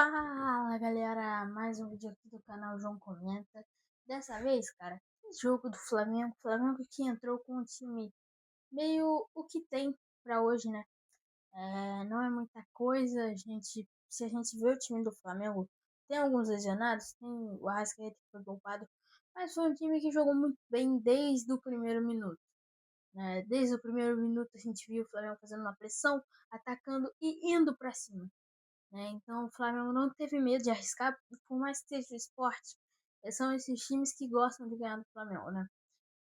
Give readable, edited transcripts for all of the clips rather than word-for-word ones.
Fala galera, mais um vídeo aqui do canal João Comenta. Dessa vez, cara, jogo do Flamengo. Flamengo que entrou com um time meio o que tem pra hoje, né? Não é muita coisa. Se a gente vê o time do Flamengo, tem alguns lesionados, tem o Arrascaeta que foi poupado, mas foi um time que jogou muito bem desde o primeiro minuto. Né? Desde o primeiro minuto a gente viu o Flamengo fazendo uma pressão, atacando e indo pra cima. Né? Então o Flamengo não teve medo de arriscar, por mais que seja o esporte. São esses times que gostam de ganhar do Flamengo, né?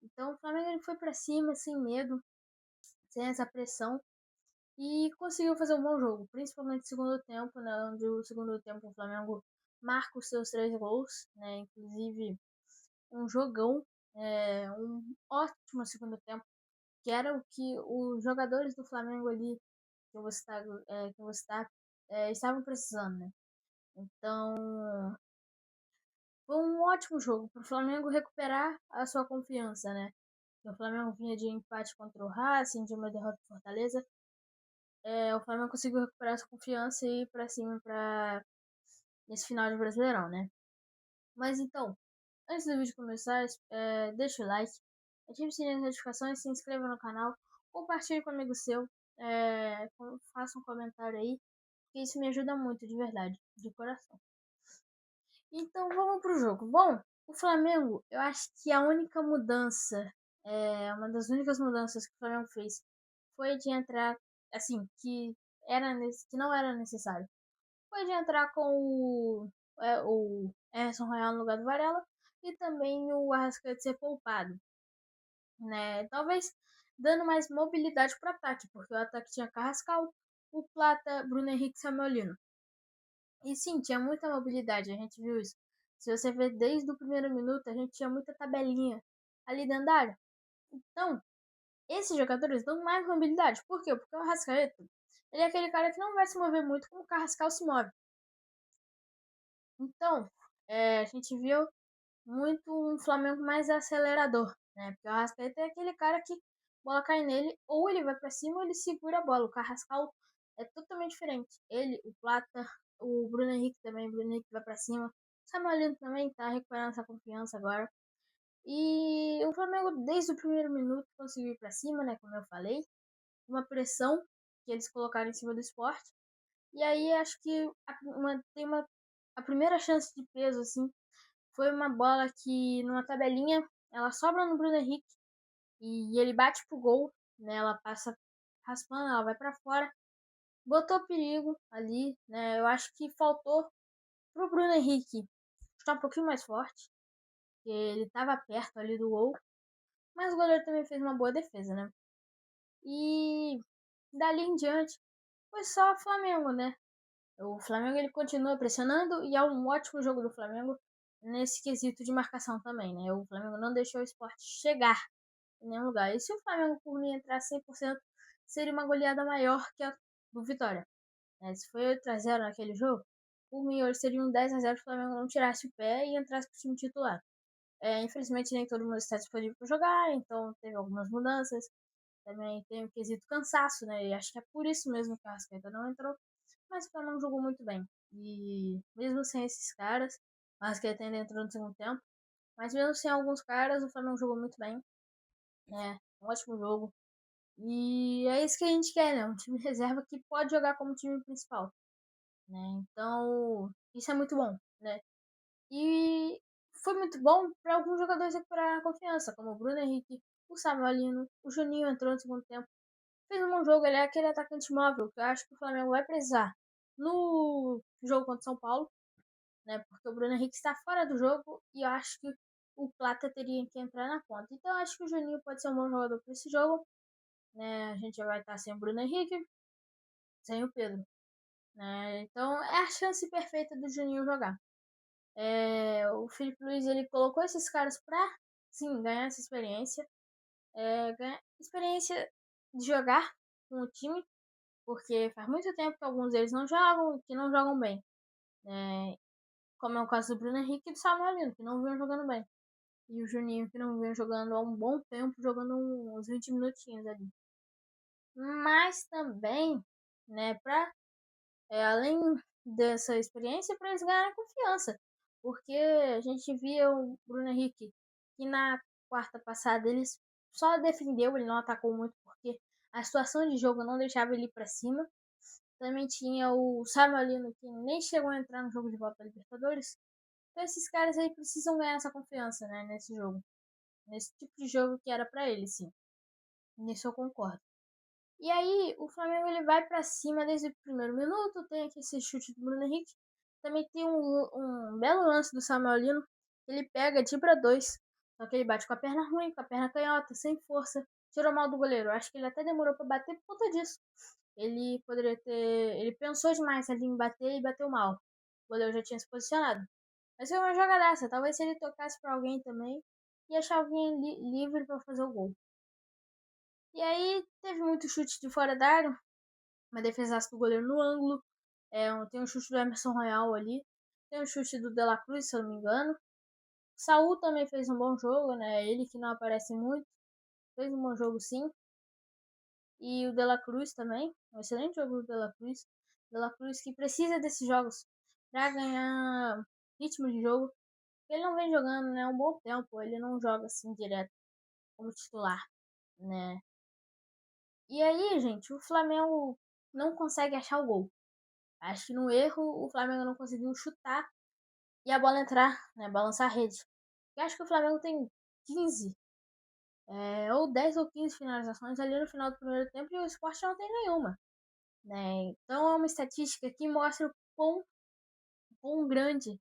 Então o Flamengo ele foi para cima sem medo, sem essa pressão e conseguiu fazer um bom jogo, principalmente no segundo tempo, né? Onde o segundo tempo o Flamengo marca os seus 3 gols, né? Inclusive um jogão, um ótimo segundo tempo, que era o que os jogadores do Flamengo ali que eu vou citar, estavam precisando, né? Então, foi um ótimo jogo para o Flamengo recuperar a sua confiança, né? O Flamengo vinha de empate contra o Racing, de uma derrota do Fortaleza. O Flamengo conseguiu recuperar sua confiança e ir para cima para nesse final de Brasileirão, né? Mas então, antes do vídeo começar, deixa o like, ative o sininho das notificações, se inscreva no canal, compartilhe com um amigo seu, faça um comentário aí, porque isso me ajuda muito, de verdade, de coração. Então vamos pro jogo. Bom, o Flamengo, eu acho que a única mudança, uma das únicas mudanças que o Flamengo fez foi de entrar, assim, que não era necessário. Foi de entrar com o Emerson Royal no lugar do Varela e também o Arrascaeta ser poupado, né? Talvez dando mais mobilidade para o ataque, porque o ataque tinha Carrascal, o Plata, Bruno Henrique e Samuel Lino. E sim, tinha muita mobilidade, a gente viu isso. Se você ver desde o primeiro minuto, a gente tinha muita tabelinha ali dentro da área. Então, esses jogadores dão mais mobilidade. Por quê? Porque o Arrascaeta, ele é aquele cara que não vai se mover muito como o Carrascal se move. Então, a gente viu muito um Flamengo mais acelerador, né? Porque o Arrascaeta é aquele cara que a bola cai nele, ou ele vai para cima ou ele segura a bola. O Carrascal é totalmente diferente. Ele, o Plata, o Bruno Henrique também, o Bruno Henrique vai para cima. O Samuel Lino também tá recuperando essa confiança agora. E o Flamengo, desde o primeiro minuto, conseguiu ir para cima, né? Como eu falei. Uma pressão que eles colocaram em cima do esporte. E aí acho que a primeira chance de peso, assim, foi uma bola que, numa tabelinha, ela sobra no Bruno Henrique e ele bate pro gol, né? Ela passa raspando, ela vai para fora. Botou perigo ali, né? Eu acho que faltou pro Bruno Henrique estar um pouquinho mais forte, porque ele estava perto ali do gol, mas o goleiro também fez uma boa defesa, né? E dali em diante foi só o Flamengo, né? O Flamengo ele continua pressionando e é um ótimo jogo do Flamengo nesse quesito de marcação também, né? O Flamengo não deixou o esporte chegar em nenhum lugar. E se o Flamengo por mim entrar 100%, seria uma goleada maior que a do Vitória. Né? Se foi 8-0 naquele jogo, por mim hoje seria um 10-0 se o Flamengo não tirasse o pé e entrasse com o time titular. Infelizmente nem todo mundo está disponível para jogar, então teve algumas mudanças. Também tem o quesito cansaço, né? E acho que é por isso mesmo que a Arrascaeta não entrou. Mas o Flamengo jogou muito bem. E mesmo sem esses caras, o Arrascaeta ainda entrou no segundo tempo. Mas mesmo sem alguns caras, o Flamengo jogou muito bem. Né? Um ótimo jogo. E é isso que a gente quer, né? Um time reserva que pode jogar como time principal. Né? Então, isso é muito bom, né? E foi muito bom para alguns jogadores recuperarem a confiança, como o Bruno Henrique, o Samuel Lino, o Juninho entrou no segundo tempo. Fez um bom jogo, ele é aquele atacante móvel que eu acho que o Flamengo vai precisar no jogo contra o São Paulo, né? Porque o Bruno Henrique está fora do jogo e eu acho que o Plata teria que entrar na ponta. Então eu acho que o Juninho pode ser um bom jogador para esse jogo, né? A gente já vai estar sem o Bruno Henrique, sem o Pedro, né? Então é a chance perfeita do Juninho jogar. O Felipe Luiz ele colocou esses caras para sim ganhar essa experiência, ganhar experiência de jogar com o time, porque faz muito tempo que alguns deles não jogam, que não jogam bem. Como é o caso do Bruno Henrique e do Samuel Lino, que não vinham jogando bem. E o Juninho, que não vinha jogando há um bom tempo, jogando uns 20 minutinhos ali. Mas também, né, além dessa experiência para eles ganharem confiança. Porque a gente via o Bruno Henrique, que na quarta passada ele só defendeu, ele não atacou muito, porque a situação de jogo não deixava ele ir para cima. Também tinha o Samuelino, que nem chegou a entrar no jogo de volta da Libertadores. Então esses caras aí precisam ganhar essa confiança, né, nesse jogo. Nesse tipo de jogo que era para eles, sim. Nisso eu concordo. E aí, o Flamengo ele vai para cima desde o primeiro minuto. Tem aqui esse chute do Bruno Henrique. Também tem um belo lance do Samuel Lino. Ele pega de para dois. Só que ele bate com a perna ruim, com a perna canhota, sem força. Tirou mal do goleiro. Acho que ele até demorou para bater por conta disso. Ele poderia ter. Ele pensou demais ali em bater e bateu mal. O goleiro já tinha se posicionado. Mas foi uma jogadaça. Talvez se ele tocasse para alguém também, ia achar alguém livre para fazer o gol. E aí teve muito chute de fora da área, uma defesaça do goleiro no ângulo. Tem um chute do Emerson Royal ali. Tem um chute do De La Cruz, se eu não me engano. O Saul também fez um bom jogo, né? Ele que não aparece muito. Fez um bom jogo sim. E o De La Cruz também. Um excelente jogo do De La Cruz. De La Cruz que precisa desses jogos para ganhar ritmo de jogo. Ele não vem jogando, né? Um bom tempo. Ele não joga assim direto como titular, né? E aí, gente, o Flamengo não consegue achar o gol. Acho que no erro o Flamengo não conseguiu chutar e a bola entrar, né? Balançar a rede. Eu acho que o Flamengo tem 15, ou 10 ou 15 finalizações ali no final do primeiro tempo e o Sport não tem nenhuma, né? Então é uma estatística que mostra o quão grande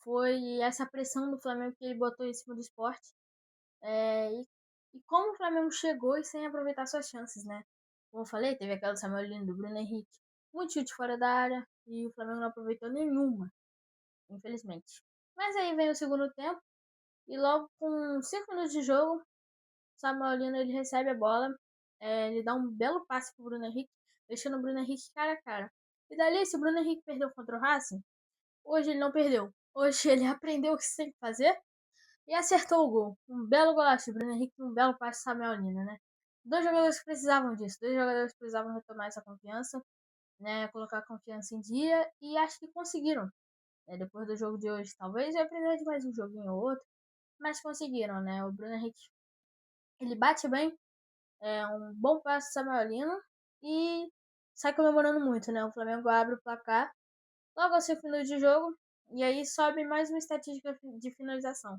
foi essa pressão do Flamengo que ele botou em cima do Sport. E como o Flamengo chegou e sem aproveitar suas chances, né? Como eu falei, teve aquela do Samuel Lino, do Bruno Henrique. Muito chute fora da área e o Flamengo não aproveitou nenhuma, infelizmente. Mas aí vem o segundo tempo e logo com 5 minutos de jogo, o Samuel Lino ele recebe a bola, ele dá um belo passe pro Bruno Henrique, deixando o Bruno Henrique cara a cara. E dali, se o Bruno Henrique perdeu contra o Racing, hoje ele não perdeu. Hoje ele aprendeu o que tem que fazer e acertou o gol. Um belo golaço. O Bruno Henrique, um belo passe de Samuel Lino, né? Dois jogadores que precisavam disso. Dois jogadores que precisavam retomar essa confiança, né? Colocar a confiança em dia. E acho que conseguiram. Né? Depois do jogo de hoje, talvez vai precisar de mais um joguinho ou outro. Mas conseguiram, né? O Bruno Henrique, ele bate bem. É um bom passe de Samuel Lino. E sai comemorando muito, né? O Flamengo abre o placar. Logo ao 5 minutos de jogo. E aí sobe mais uma estatística de finalização,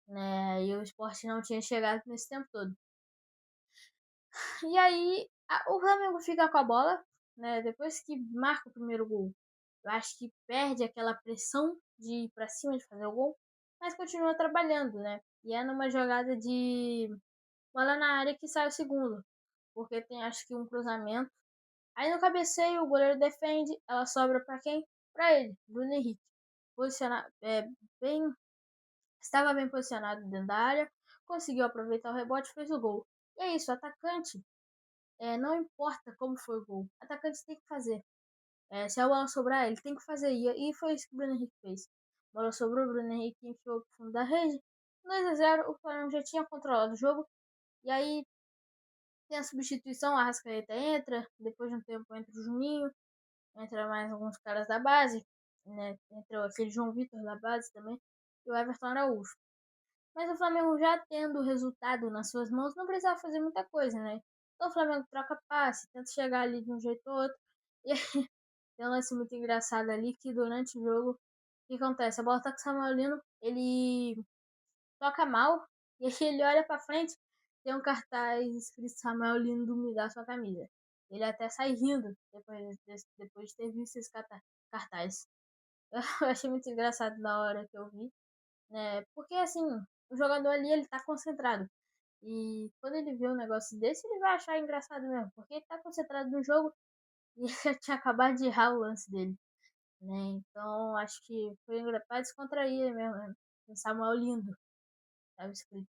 né? E o esporte não tinha chegado nesse tempo todo. E aí o Flamengo fica com a bola, né? Depois que marca o primeiro gol, eu acho que perde aquela pressão de ir pra cima de fazer o gol, mas continua trabalhando, né? E é numa jogada de bola na área que sai o segundo, porque tem acho que um cruzamento. Aí no cabeceio o goleiro defende, ela sobra para quem? Para ele, Bruno Henrique. Posicionado, bem, estava bem posicionado dentro da área, conseguiu aproveitar o rebote e fez o gol. E é isso, o atacante, não importa como foi o gol, o atacante tem que fazer. Se a bola sobrar, ele tem que fazer. E foi isso que o Bruno Henrique fez. A bola sobrou, o Bruno Henrique enfiou pro fundo da rede. 2-0, o Flamengo já tinha controlado o jogo. E aí tem a substituição, a Arrascaeta entra, depois de um tempo entra o Juninho, entra mais alguns caras da base, né? Entra aquele João Vitor da base também, e o Everton Araújo. Mas o Flamengo já tendo o resultado nas suas mãos, não precisava fazer muita coisa, né? Então o Flamengo troca passe, tenta chegar ali de um jeito ou outro. E aí, tem um lance muito engraçado ali que durante o jogo, o que acontece? A bola tá com o Samuel Lino, ele toca mal, e aí ele olha pra frente, tem um cartaz escrito Samuel Lino me dá sua camisa. Ele até sai rindo depois de ter visto esse cartaz. Eu achei muito engraçado na hora que eu vi, né? Porque assim, o jogador ali ele tá concentrado. E quando ele vê um negócio desse, ele vai achar engraçado mesmo, porque ele tá concentrado no jogo e ele tinha acabado de errar o lance dele, né? Então acho que foi pra descontrair mesmo, né? Um Samuel lindo, tava escrito.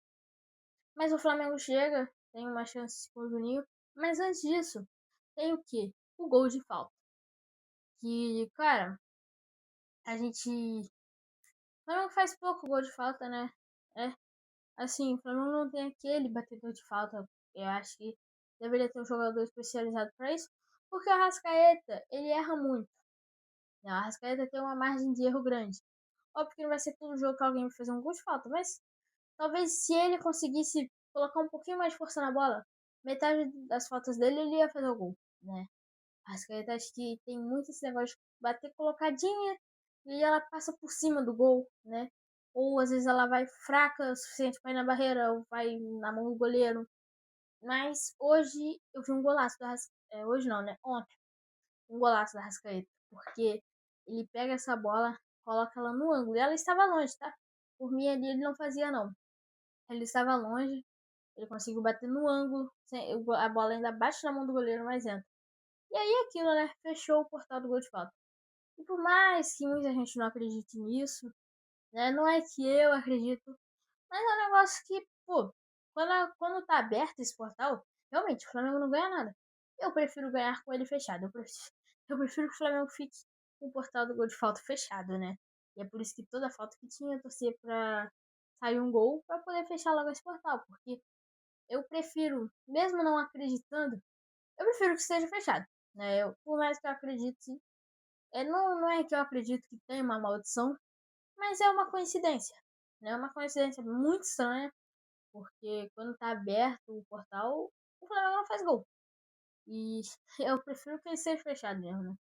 Mas o Flamengo chega, tem uma chance com o Juninho, mas antes disso, tem o quê? O gol de falta. Que, cara, a gente. O Flamengo faz pouco gol de falta, né? É, assim, o Flamengo não tem aquele batedor de falta. Eu acho que deveria ter um jogador especializado para isso. Porque o Arrascaeta, ele erra muito. Né? O Arrascaeta tem uma margem de erro grande. Óbvio que não vai ser todo jogo que alguém vai fazer um gol de falta, mas talvez se ele conseguisse colocar um pouquinho mais de força na bola, metade das faltas dele ele ia fazer o gol, né? A Arrascaeta acho que tem muito esse negócio de bater colocadinha e ela passa por cima do gol, né? Ou às vezes ela vai fraca o suficiente para ir na barreira, ou vai na mão do goleiro. Mas hoje eu vi um golaço da Arrascaeta. Hoje não, né? Ontem. Um golaço da Arrascaeta. Porque ele pega essa bola, coloca ela no ângulo. E ela estava longe, tá? Por mim ali ele não fazia, não. Ele estava longe. Ele conseguiu bater no ângulo. A bola ainda bate na mão do goleiro, mas entra. E aí aquilo, né? Fechou o portal do gol de falta. E por mais que muita gente não acredite nisso, né? Não é que eu acredito, mas é um negócio que, pô, quando tá aberto esse portal, realmente o Flamengo não ganha nada. Eu prefiro ganhar com ele fechado. Eu prefiro que o Flamengo fique com o portal do gol de falta fechado, né? E é por isso que toda falta que tinha, eu torcia pra sair um gol pra poder fechar logo esse portal. Porque eu prefiro, mesmo não acreditando, eu prefiro que esteja fechado. Né? Por mais que eu acredite, não é que eu acredito que tem uma maldição, mas é uma coincidência. Né? É uma coincidência muito estranha, porque quando tá aberto o portal, o Flamengo não faz gol. E eu prefiro que ele seja fechado mesmo, né?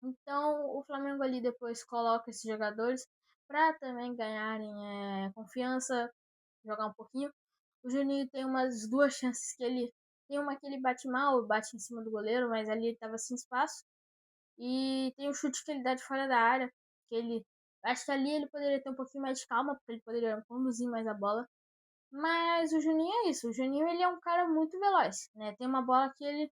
Então o Flamengo ali depois coloca esses jogadores para também ganharem confiança, jogar um pouquinho. O Juninho tem umas duas chances que ele. Tem uma que ele bate mal, bate em cima do goleiro, mas ali ele tava sem espaço. E tem um chute que ele dá de fora da área, que ele. Acho que ali ele poderia ter um pouquinho mais de calma, porque ele poderia conduzir mais a bola. Mas o Juninho é isso. O Juninho ele é um cara muito veloz, né? Tem uma bola que ele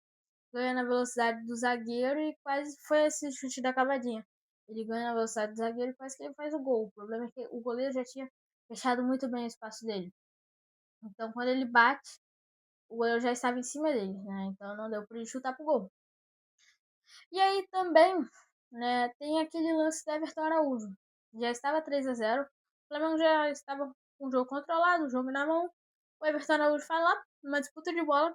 ganha na velocidade do zagueiro e quase foi esse chute da cavadinha. Ele ganha na velocidade do zagueiro e quase que ele faz o gol. O problema é que o goleiro já tinha fechado muito bem o espaço dele. Então quando ele bate, o goleiro já estava em cima dele, né? Então não deu para ele chutar pro gol. E aí também, né, tem aquele lance do Everton Araújo. Já estava 3-0. O Flamengo já estava com o jogo controlado, o jogo na mão. O Everton Araújo vai lá, numa disputa de bola.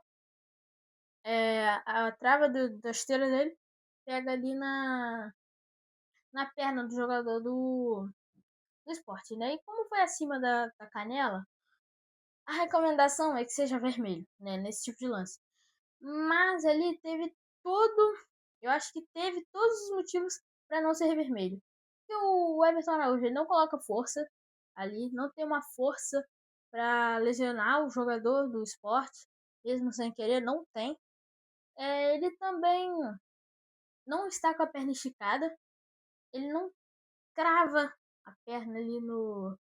A trava da esteira dele pega ali na perna do jogador do esporte, né? E como foi acima da canela, a recomendação é que seja vermelho, né? Nesse tipo de lance. Mas ali teve todo. Eu acho que teve todos os motivos para não ser vermelho. Porque o Everton Araújo ele não coloca força ali, não tem uma força para lesionar o jogador do esporte, mesmo sem querer, não tem. Ele também não está com a perna esticada, ele não crava a perna ali no.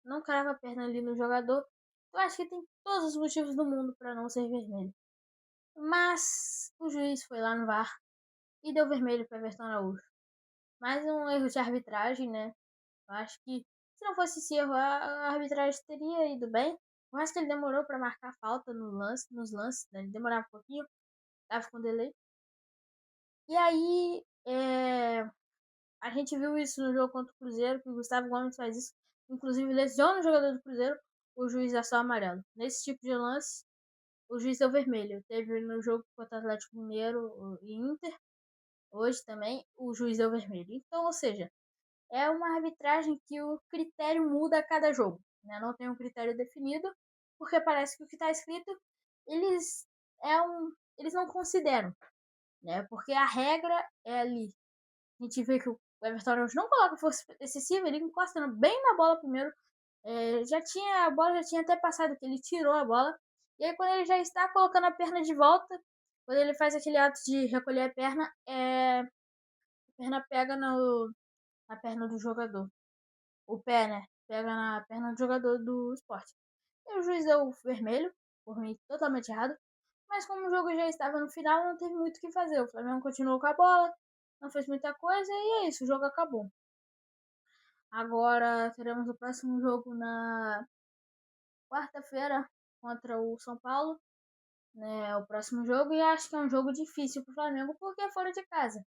Não crava a perna ali no jogador. Eu acho que tem todos os motivos do mundo para não ser vermelho. Mas o juiz foi lá no VAR e deu vermelho para Everton Araújo. Mais um erro de arbitragem, né? Eu acho que se não fosse esse erro, a arbitragem teria ido bem. Eu acho que ele demorou para marcar falta no nos lances, né? Ele demorava um pouquinho, tava com delay. E aí, a gente viu isso no jogo contra o Cruzeiro, que o Gustavo Gomes faz isso. Inclusive, lesiona o jogador do Cruzeiro, o juiz dá só amarelo. Nesse tipo de lance, o juiz deu vermelho. Teve no jogo contra o Atlético Mineiro e Inter, hoje também, o juiz deu vermelho. Então, ou seja, é uma arbitragem que o critério muda a cada jogo. Né? Não tem um critério definido, porque parece que o que está escrito, eles, eles não consideram. Né? Porque a regra é ali. A gente vê que o Everton Araújo não coloca força excessiva, ele encosta bem na bola primeiro. A bola já tinha até passado que ele tirou a bola. E aí quando ele já está colocando a perna de volta, quando ele faz aquele ato de recolher a perna, a perna pega na perna do jogador. O pé, né? Pega na perna do jogador do esporte. E o juiz deu vermelho, por mim totalmente errado. Mas como o jogo já estava no final, não teve muito o que fazer. O Flamengo continuou com a bola, não fez muita coisa e é isso, o jogo acabou. Agora teremos o próximo jogo na quarta-feira contra o São Paulo, né? O próximo jogo e acho que é um jogo difícil para o Flamengo porque é fora de casa.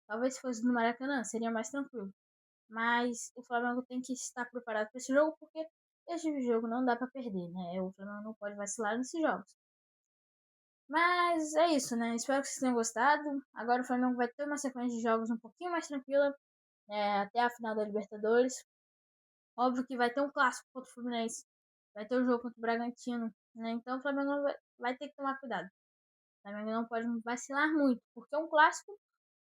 Talvez se fosse no Maracanã seria mais tranquilo. Mas o Flamengo tem que estar preparado para esse jogo porque esse jogo não dá para perder, né? O Flamengo não pode vacilar nesses jogos. Mas é isso, né? Espero que vocês tenham gostado. Agora o Flamengo vai ter uma sequência de jogos um pouquinho mais tranquila, até a final da Libertadores. Óbvio que vai ter um clássico contra o Fluminense, vai ter o jogo contra o Bragantino, né? Então o Flamengo vai ter que tomar cuidado. O Flamengo não pode vacilar muito, porque um clássico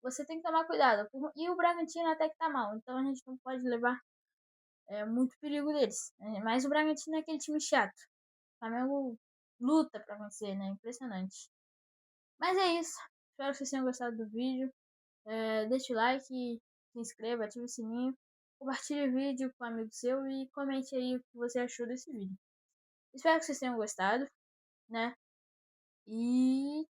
você tem que tomar cuidado. E o Bragantino até que tá mal, então a gente não pode levar muito perigo deles. Mas o Bragantino é aquele time chato. O Flamengo luta pra vencer, né? Impressionante. Mas é isso. Espero que vocês tenham gostado do vídeo. Deixe o like, se inscreva, ative o sininho. Compartilhe o vídeo com um amigo seu e comente aí o que você achou desse vídeo. Espero que vocês tenham gostado, né? E